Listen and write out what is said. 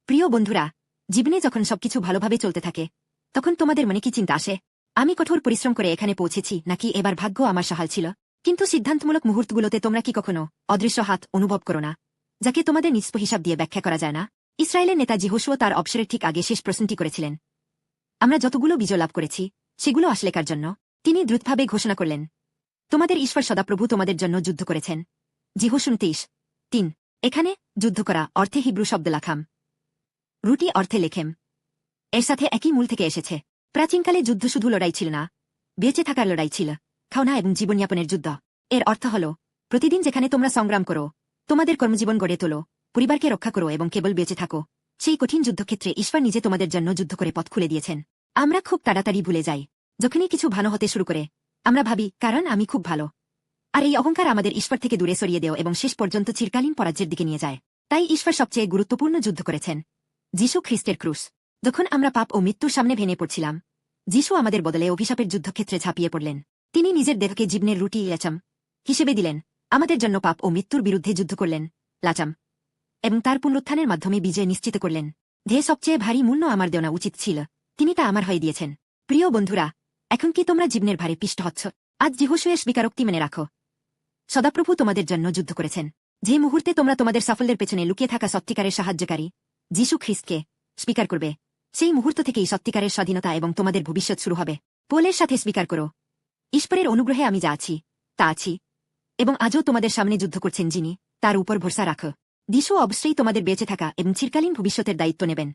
প্রিয় বন্ধুরা, জীবনে যখন সবকিছু ভালোভাবে চলতে থাকে তখন তোমাদের মনে কি চিন্তা আসে? আমি কঠোর পরিশ্রম করে এখানে পৌঁছেছি নাকি এবার ভাগ্য আমার সহাল ছিল? কিন্তু সিদ্ধান্তমূলক মুহূর্তগুলোতে তোমরা কি কখনো অদৃশ্য হাত অনুভব করো না, যাকে তোমাদের নিষ্প হিসাব দিয়ে ব্যাখ্যা করা যায় না? ইসরায়েলের নেতা যিহোশুয়া তার অবসরের ঠিক আগে শেষ প্রশ্নটি করেছিলেন, আমরা যতগুলো বিজয় লাভ করেছি সেগুলো আসলে কার জন্য? তিনি দ্রুতভাবে ঘোষণা করলেন, তোমাদের ঈশ্বর সদাপ্রভু তোমাদের জন্য যুদ্ধ করেছেন। যিহোশু 23:3। এখানে যুদ্ধ করা অর্থে হিব্রু শব্দ লাখাম, রুটি অর্থে লেখেম, এর সাথে একই মূল থেকে এসেছে। প্রাচীনকালে যুদ্ধ শুধু লড়াই ছিল না, বেঁচে থাকার লড়াই ছিল, খাওনা এবং জীবনযাপনের যুদ্ধ। এর অর্থ হল, প্রতিদিন যেখানে তোমরা সংগ্রাম করো, তোমাদের কর্মজীবন গড়ে তোলো, পরিবারকে রক্ষা করো এবং কেবল বেঁচে থাকো, সেই কঠিন যুদ্ধক্ষেত্রে ঈশ্বর নিজে তোমাদের জন্য যুদ্ধ করে পথ খুলে দিয়েছেন। আমরা খুব তাড়াতাড়ি ভুলে যাই যখনই কিছু ভালো হতে শুরু করে। আমরা ভাবি, কারণ আমি খুব ভালো। আর এই অহংকার আমাদের ঈশ্বর থেকে দূরে সরিয়ে দেও এবং শেষ পর্যন্ত চিরকালীন পরাজয়ের দিকে নিয়ে যায়। তাই ঈশ্বর সবচেয়ে গুরুত্বপূর্ণ যুদ্ধ করেছেন, যীশু খ্রিস্টের ক্রুশ। যখন আমরা পাপ ও মৃত্যুর সামনে ভেঙে পড়ছিলাম, যীশু আমাদের বদলে অভিশাপের যুদ্ধক্ষেত্রে ঝাঁপিয়ে পড়লেন। তিনি নিজের দেহকে জীবনের রুটি লাচাম হিসেবে দিলেন, আমাদের জন্য পাপ ও মৃত্যুর বিরুদ্ধে যুদ্ধ করলেন লাচাম, এবং তার পুনরুত্থানের মাধ্যমে বিজয় নিশ্চিত করলেন। দেহে সবচেয়ে ভারী মূল্য আমার দেওয়া উচিত ছিল, তিনি তা আমার হয়ে দিয়েছেন। প্রিয় বন্ধুরা, এখন কি তোমরা জীবনের ভারে পিষ্ট হচ্ছ? আজ যিহোশুয়ের স্বীকারোক্তি মেনে রাখো, সদাপ্রভু তোমাদের জন্য যুদ্ধ করেছেন। যে মুহূর্তে তোমরা তোমাদের সাফল্যের পেছনে লুকিয়ে থাকা সত্যিকারের সাহায্যকারী যীশু খ্রিস্টকে স্বীকার করবে, সেই মুহূর্ত থেকেই সত্যিকারের স্বাধীনতা এবং তোমাদের ভবিষ্যৎ শুরু হবে। পোলের সাথে স্বীকার করো, ঈশ্বরের অনুগ্রহে আমি যা আছি তা আছি, এবং আজও তোমাদের সামনে যুদ্ধ করছেন যিনি, তার উপর ভরসা রাখো। যীশু অবশ্যই তোমাদের বেঁচে থাকা এবং চিরকালীন ভবিষ্যতের দায়িত্ব নেবেন।